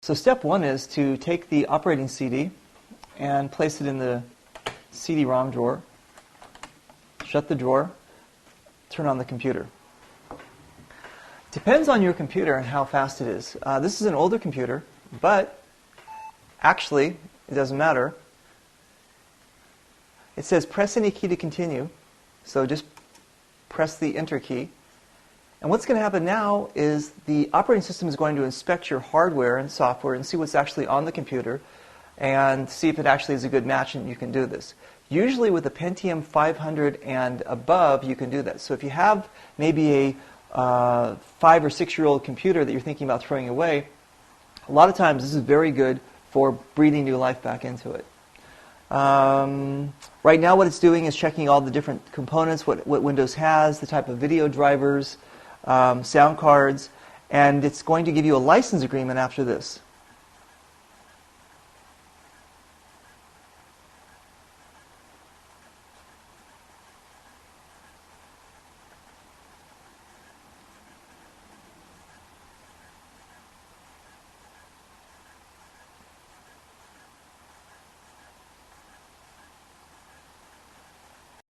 So step one is to take the operating CD and place it in the cd-rom drawer, shut the drawer, turn on the computer. Depends on your computer and how fast it is. This is an older computer, but actually it doesn't matter. It says press any key to continue, so just press the enter key. And what's going to happen now is the operating system is going to inspect your hardware and software and see what's actually on the computer and see if it actually is a good match and you can do this. Usually with a Pentium 500 and above, you can do that. So if you have maybe a 5 or 6 year old computer that you're thinking about throwing away, a lot of times this is very good for breathing new life back into it. Right now what it's doing is checking all the different components, what Windows has, the type of video drivers, sound cards, and it's going to give you a license agreement after this.